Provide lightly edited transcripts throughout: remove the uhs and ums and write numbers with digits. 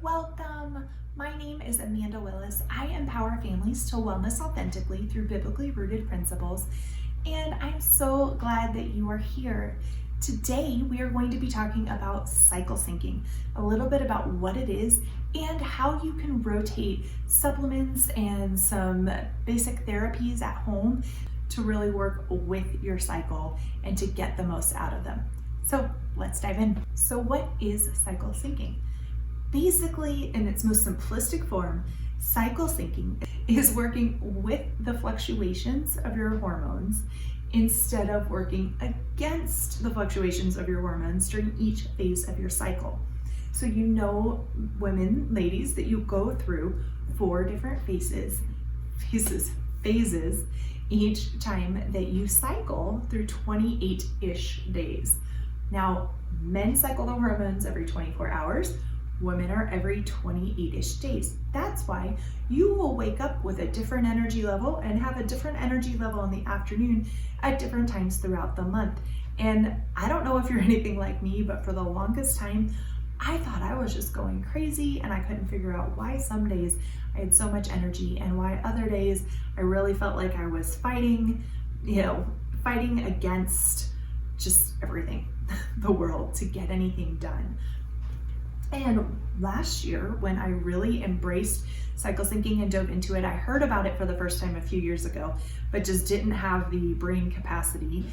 Welcome. My name is Amanda Willis. I empower families to wellness authentically through biblically rooted principles, and I'm so glad that you are here. Today, we are going to be talking about cycle syncing, a little bit about what it is and how you can rotate supplements and some basic therapies at home to really work with your cycle and to get the most out of them. So let's dive in. So what is cycle syncing? Basically, in its most simplistic form, cycle syncing is working with the fluctuations of your hormones instead of working against the fluctuations of your hormones during each phase of your cycle. So you know, women, ladies, that you go through 4 different phases each time that you cycle through 28-ish days. Now, men cycle the hormones every 24 hours. Women are every 28-ish days. That's why you will wake up with a different energy level and have a different energy level in the afternoon at different times throughout the month. And I don't know if you're anything like me, but for the longest time, I thought I was just going crazy and I couldn't figure out why some days I had so much energy and why other days I really felt like I was fighting against just everything, the world, to get anything done. And last year, when I really embraced cycle syncing and dove into it, I heard about it for the first time a few years ago, but just didn't have the brain capacity,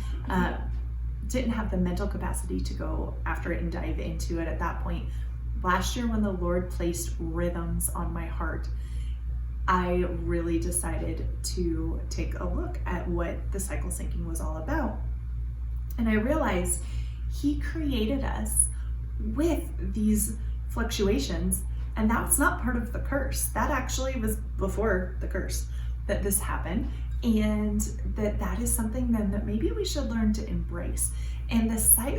didn't have the mental capacity to go after it and dive into it at that point. Last year, when the Lord placed rhythms on my heart, I really decided to take a look at what the cycle syncing was all about. And I realized He created us with these fluctuations, and that's not part of the curse. That actually was before the curse that this happened, and that is something then that maybe we should learn to embrace. And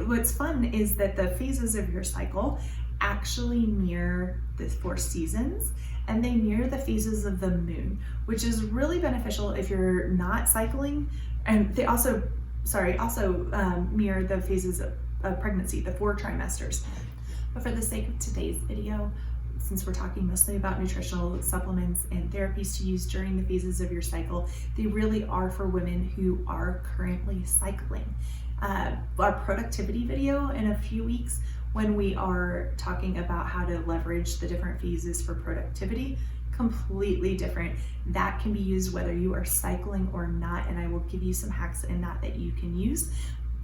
what's fun is that the phases of your cycle actually mirror the 4 seasons, and they mirror the phases of the moon, which is really beneficial if you're not cycling. And they also mirror the phases of pregnancy, the 4 trimesters. But for the sake of today's video, since we're talking mostly about nutritional supplements and therapies to use during the phases of your cycle, they really are for women who are currently cycling. Our productivity video in a few weeks, when we are talking about how to leverage the different phases for productivity, completely different. That can be used whether you are cycling or not, and I will give you some hacks in that you can use.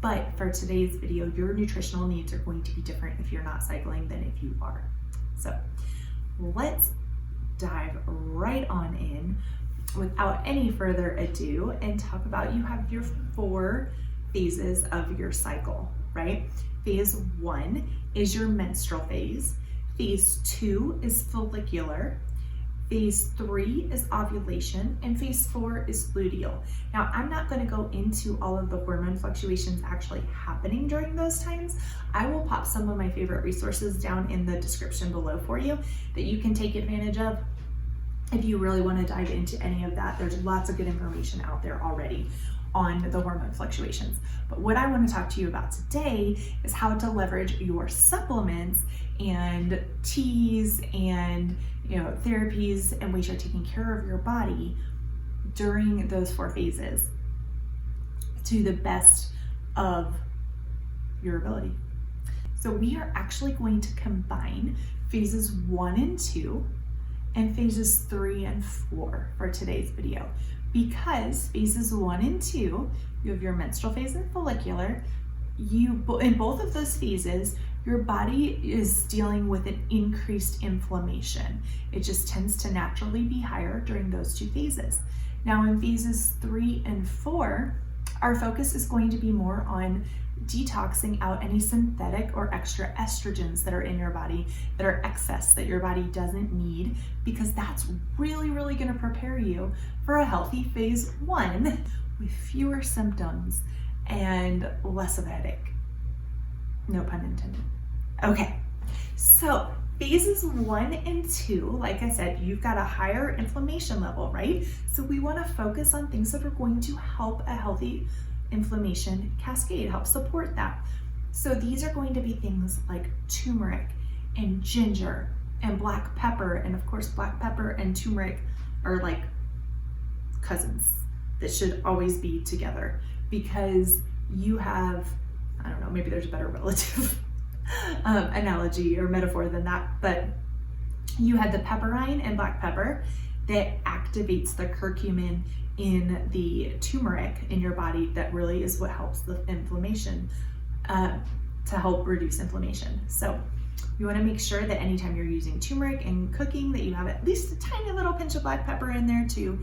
But for today's video, your nutritional needs are going to be different if you're not cycling than if you are. So let's dive right on in without any further ado and talk about, you have your 4 phases of your cycle, right? Phase 1 is your menstrual phase. Phase 2 is follicular. Phase 3 is ovulation, and phase 4 is luteal. Now, I'm not going to go into all of the hormone fluctuations actually happening during those times. I will pop some of my favorite resources down in the description below for you that you can take advantage of if you really want to dive into any of that. There's lots of good information out there already on the hormone fluctuations. But what I want to talk to you about today is how to leverage your supplements and teas and therapies and ways you're taking care of your body during those 4 phases to the best of your ability. So we are actually going to combine phases 1 and 2 and phases 3 and 4 for today's video, because phases 1 and 2, you have your menstrual phase and follicular. In both of those phases, your body is dealing with an increased inflammation. It just tends to naturally be higher during those 2 phases. Now in phases 3 and 4, our focus is going to be more on detoxing out any synthetic or extra estrogens that are in your body, that are excess, that your body doesn't need, because that's really, really going to prepare you for a healthy phase 1 with fewer symptoms and less of a headache. No pun intended. Okay, so phases 1 and 2, like I said, you've got a higher inflammation level, right? So we want to focus on things that are going to help a healthy inflammation cascade, help support that. So these are going to be things like turmeric and ginger and black pepper. And of course, black pepper and turmeric are like cousins that should always be together, because you have, I don't know, maybe there's a better relative analogy or metaphor than that, but you had the pepperine and black pepper that activates the curcumin in the turmeric in your body. That really is what helps the inflammation, to help reduce inflammation. So you want to make sure that anytime you're using turmeric in cooking, that you have at least a tiny little pinch of black pepper in there too.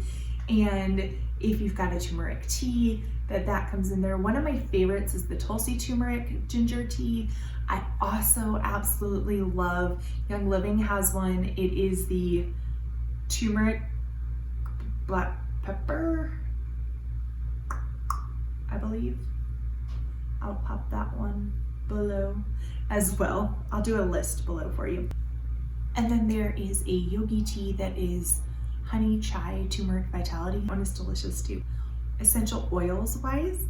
And if you've got a turmeric tea, that comes in there. One of my favorites is the Tulsi turmeric ginger tea. I also absolutely love, Young Living has one. It is the turmeric black pepper, I believe. I'll pop that one below as well. I'll do a list below for you. And then there is a Yogi tea that is honey chai turmeric vitality. One is delicious too. Essential oils wise,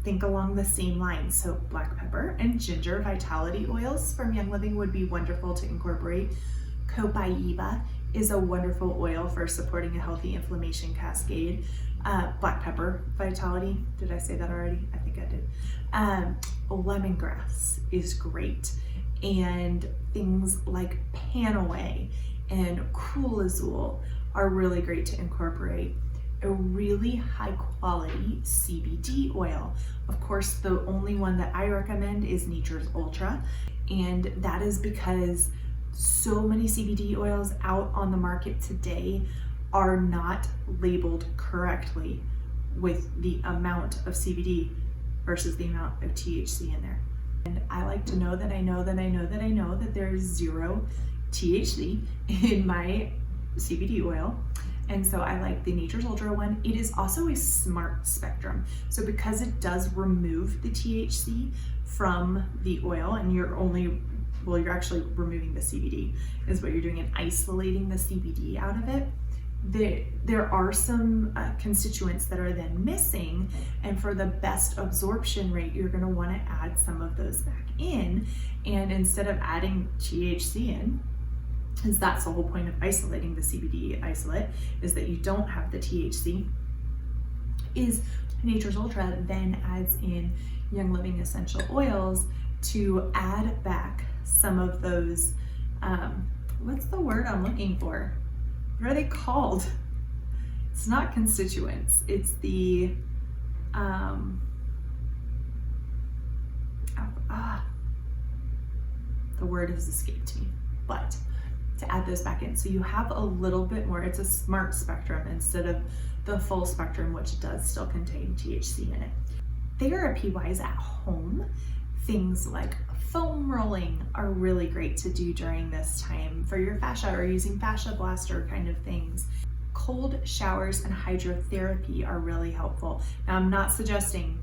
think along the same lines. So black pepper and ginger vitality oils from Young Living would be wonderful to incorporate. Copaiba is a wonderful oil for supporting a healthy inflammation cascade. Black pepper vitality, did I say that already? I think I did. Lemongrass is great. And things like Panaway and Coolazole are really great to incorporate. A really high quality CBD oil. Of course, the only one that I recommend is Nature's Ultra, and that is because so many CBD oils out on the market today are not labeled correctly with the amount of CBD versus the amount of THC in there. And I like to know that I know that there's 0 THC in my CBD oil. And so I like the Nature's Ultra one. It is also a smart spectrum. So because it does remove the THC from the oil, and you're actually removing the CBD is what you're doing, and isolating the CBD out of it. There are some constituents that are then missing, and for the best absorption rate, you're going to want to add some of those back in. And instead of adding THC in, because that's the whole point of isolating the CBD isolate, is that you don't have the THC, is Nature's Ultra then adds in Young Living essential oils to add back some of those, what's the word I'm looking for? What are they called? It's not constituents, it's the, the word has escaped me, but to add those back in. So you have a little bit more, it's a smart spectrum instead of the full spectrum, which does still contain THC in it. Therapy-wise at home, things like foam rolling are really great to do during this time for your fascia, or using fascia blaster kind of things. Cold showers and hydrotherapy are really helpful. Now, I'm not suggesting,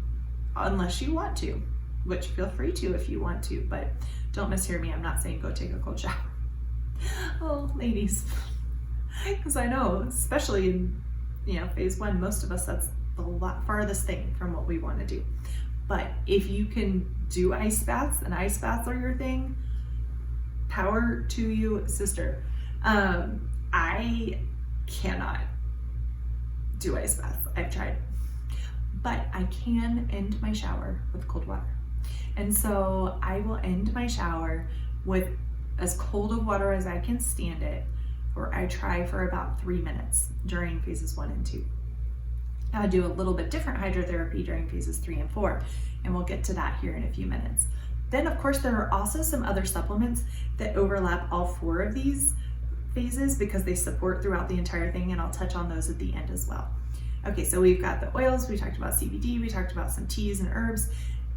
unless you want to, which feel free to if you want to, but don't mishear me. I'm not saying go take a cold shower. Oh, ladies, because I know, especially in phase 1, most of us, that's the farthest thing from what we want to do. But if you can do ice baths, and ice baths are your thing, power to you, sister. I cannot do ice baths. I've tried, but I can end my shower with cold water. And so I will end my shower with as cold of water as I can stand it, or I try for about 3 minutes during phases 1 and 2. I'll do a little bit different hydrotherapy during phases 3 and 4, and we'll get to that here in a few minutes. Then, of course, there are also some other supplements that overlap all 4 of these phases because they support throughout the entire thing, and I'll touch on those at the end as well. Okay, so we've got the oils, we talked about CBD, we talked about some teas and herbs,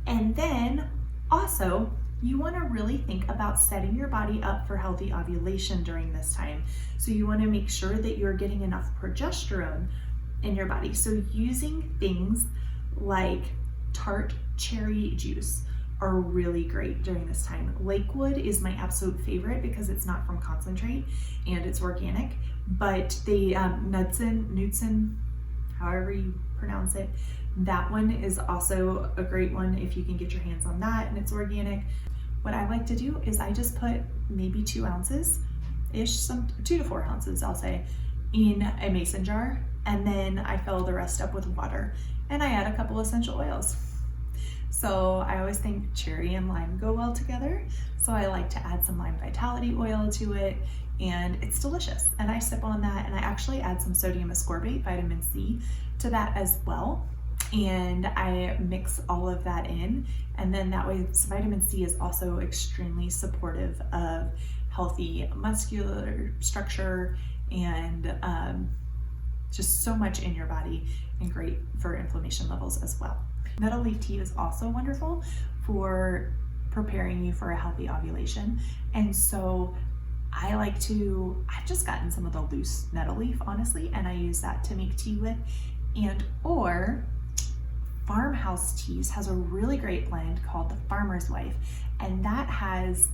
and then also you want to really think about setting your body up for healthy ovulation during this time. So you want to make sure that you're getting enough progesterone in your body. So using things like tart cherry juice are really great during this time. Lakewood is my absolute favorite because it's not from concentrate and it's organic, but the Knudsen, however you pronounce it, that one is also a great one if you can get your hands on that and it's organic. what I like to do is I just put maybe 2 ounces-ish, 2 to 4 ounces, I'll say, in a mason jar, and then I fill the rest up with water, and I add a couple essential oils. So I always think cherry and lime go well together, so I like to add some lime vitality oil to it, and it's delicious. And I sip on that, and I actually add some sodium ascorbate, vitamin C, to that as well. And I mix all of that in, and then that way vitamin C is also extremely supportive of healthy muscular structure and just so much in your body, and great for inflammation levels as well. Nettle leaf tea is also wonderful for preparing you for a healthy ovulation, and so I've just gotten some of the loose nettle leaf, honestly, and I use that to make tea with. And or Farmhouse Teas has a really great blend called the Farmer's Wife, and that has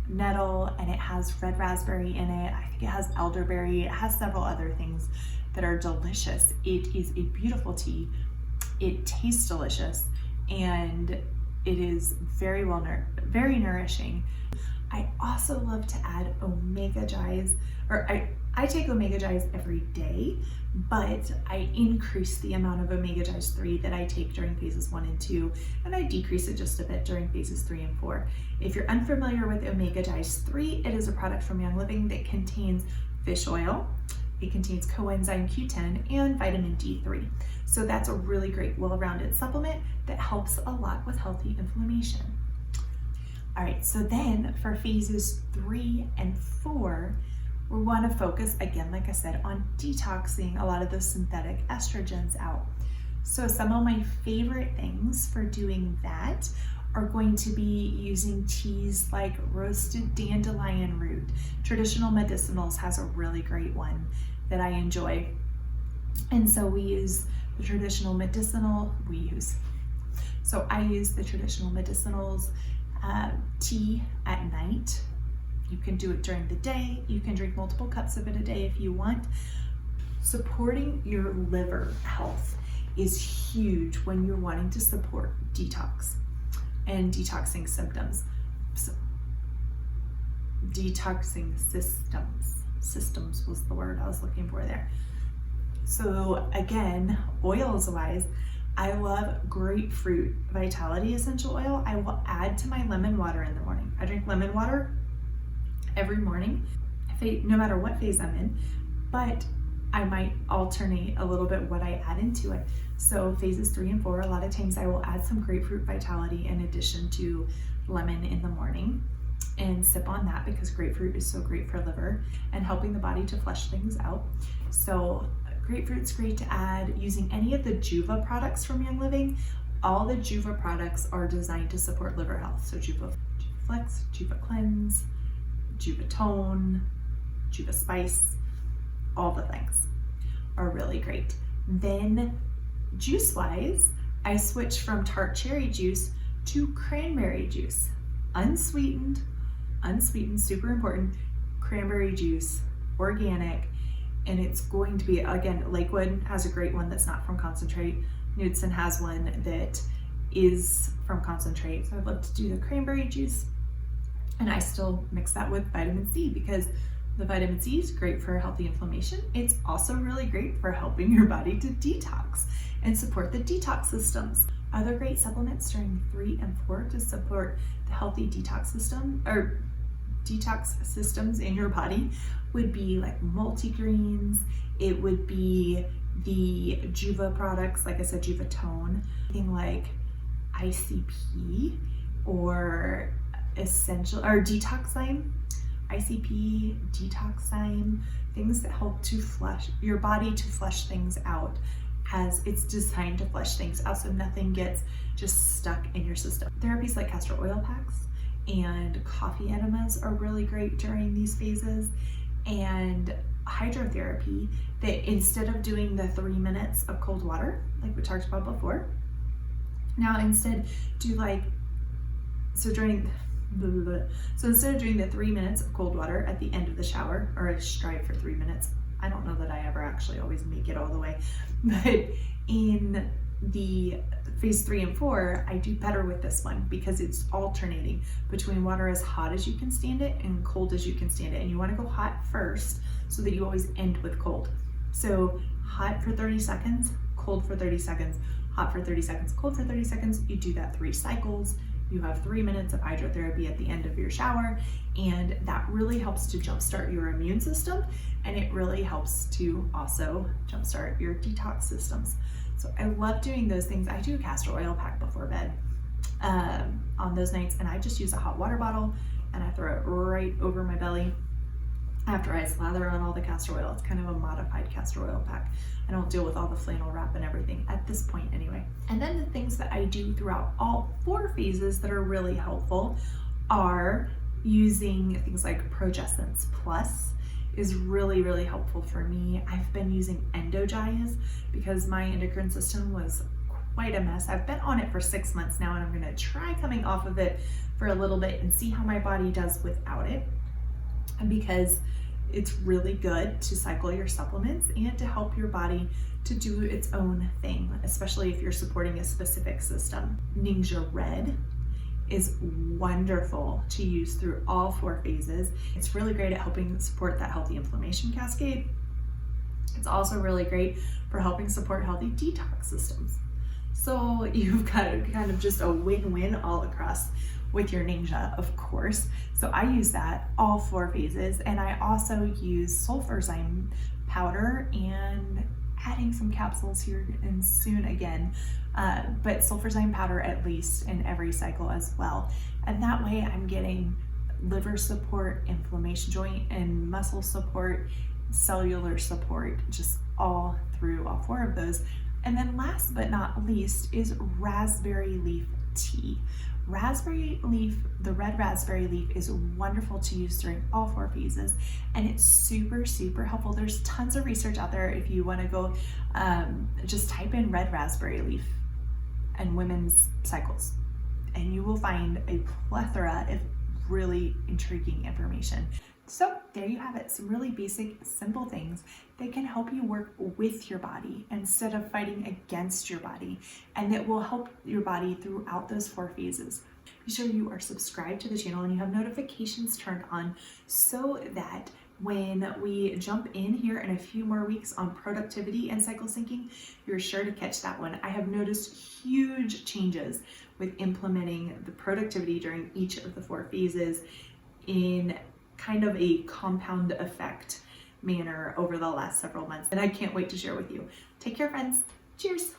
nettle and it has red raspberry in it. I think it has elderberry. It has several other things that are delicious. It is a beautiful tea. It tastes delicious, and it is very nourishing. I also love to add omega Jis, or I take omega Jis every day, but I increase the amount of omega Jis 3 that I take during phases 1 and 2, and I decrease it just a bit during phases 3 and 4. If you're unfamiliar with omega Jis 3, it is a product from Young Living that contains fish oil, it contains coenzyme Q10, and vitamin D3. So that's a really great, well-rounded supplement that helps a lot with healthy inflammation. All right, so then for phases 3 and 4, we want to focus, again, like I said, on detoxing a lot of those synthetic estrogens out. So some of my favorite things for doing that are going to be using teas like roasted dandelion root. Traditional Medicinals has a really great one that I enjoy. And so I use the traditional medicinals tea at night. You can do it during the day. You can drink multiple cups of it a day if you want. Supporting your liver health is huge when you're wanting to support detox and detoxing symptoms. Detoxing systems was the word I was looking for there. So again, oils wise, I love Grapefruit Vitality essential oil. I will add to my lemon water in the morning. I drink lemon water every morning, no matter what phase I'm in, but I might alternate a little bit what I add into it. So phases 3 and 4, a lot of times I will add some Grapefruit Vitality in addition to lemon in the morning and sip on that, because grapefruit is so great for liver and helping the body to flush things out. So grapefruit's great to add using any of the Juva products from Young Living. All the Juva products are designed to support liver health. So Juva Flex, Juva Cleanse, Juva Tone, Juva Spice, all the things are really great. Then juice-wise, I switched from tart cherry juice to cranberry juice. Unsweetened, super important, cranberry juice, organic, and it's going to be, again, Lakewood has a great one that's not from concentrate. Knudsen has one that is from concentrate. So I'd love to do the cranberry juice, and I still mix that with vitamin C, because the vitamin C is great for healthy inflammation. It's also really great for helping your body to detox and support the detox systems. Other great supplements during 3 and 4 to support the healthy detox system, or detox systems in your body, would be like multigreens. It would be the Juva products, like I said, Juva Tone, thing like ICP or essential or detoxime, ICP, detoxime, things that help to flush your body, to flush things out, as it's designed to flush things out so nothing gets just stuck in your system. Therapies like castor oil packs and coffee enemas are really great during these phases, and hydrotherapy, that instead of doing the 3 minutes of cold water like we talked about before, now instead do instead of doing the 3 minutes of cold water at the end of the shower, or I strive for 3 minutes. I don't know that I ever actually always make it all the way, but in the phase 3 and 4, I do better with this one because it's alternating between water as hot as you can stand it and cold as you can stand it. And you want to go hot first so that you always end with cold. So hot for 30 seconds, cold for 30 seconds, hot for 30 seconds, cold for 30 seconds. You do that 3 cycles. You have 3 minutes of hydrotherapy at the end of your shower, and that really helps to jumpstart your immune system, and it really helps to also jumpstart your detox systems. So I love doing those things. I do a castor oil pack before bed on those nights, and I just use a hot water bottle and I throw it right over my belly after I slather on all the castor oil. It's kind of a modified castor oil pack. I don't deal with all the flannel wrap and everything at this point anyway. And then the things that I do throughout all 4 phases that are really helpful are using things like Progessence Plus is really, really helpful for me. I've been using Endogize because my endocrine system was quite a mess. I've been on it for 6 months now, and I'm gonna try coming off of it for a little bit and see how my body does without it. And because it's really good to cycle your supplements and to help your body to do its own thing, especially if you're supporting a specific system. Ninja Red is wonderful to use through all 4 phases. It's really great at helping support that healthy inflammation cascade. It's also really great for helping support healthy detox systems. So you've got kind of just a win-win all across with your Ninja, of course. So I use that all 4 phases, and I also use sulfurzyme powder and adding some capsules here and soon again, but sulfurzyme powder at least in every cycle as well. And that way I'm getting liver support, inflammation, joint and muscle support, cellular support, just all through all 4 of those. And then last but not least is raspberry leaf tea. Raspberry leaf, the red raspberry leaf, is wonderful to use during all 4 phases, and it's super, super helpful. There's tons of research out there. If you want to go, just type in red raspberry leaf and women's cycles, and you will find a plethora of really intriguing information. So there you have it, some really basic, simple things that can help you work with your body instead of fighting against your body, and that will help your body throughout those 4 phases. Be sure you are subscribed to the channel and you have notifications turned on so that when we jump in here in a few more weeks on productivity and cycle syncing, you're sure to catch that one. I have noticed huge changes with implementing the productivity during each of the 4 phases in kind of a compound effect manner over the last several months, and I can't wait to share with you. Take care, friends. Cheers.